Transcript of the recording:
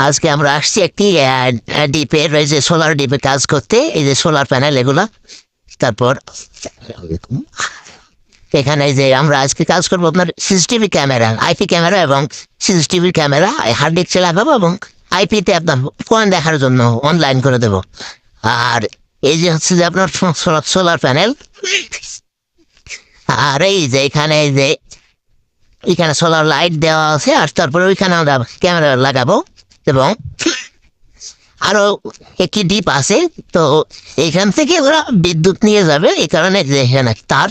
আজকে আমরা আসছি একটি ডিপের এই যে সোলার ডিপে কাজ করতে, এই যে সোলার প্যানেল এগুলা। তারপর এখানে যে আমরা আজকে কাজ করবো আপনার সিসিটিভি ক্যামেরা, আইপি ক্যামেরা এবং সিসিটিভি ক্যামেরা হার্ড ডিস্ক লাগাবো এবং আইপিতে আপনার ফোন দেখার জন্য অনলাইন করে দেব। আর এই যে হচ্ছে যে আপনার সোলার প্যানেল, আর এই যে এখানে এই যে এখানে সোলার লাইট দেওয়া আছে, আর তারপরে ওইখানে আমরা ক্যামেরা লাগাবো এবং আরো একটি ডিপ আছে। তো এখান থেকে ওরা বিদ্যুৎ নিয়ে যাবে, এই কারণে যে এখানে তার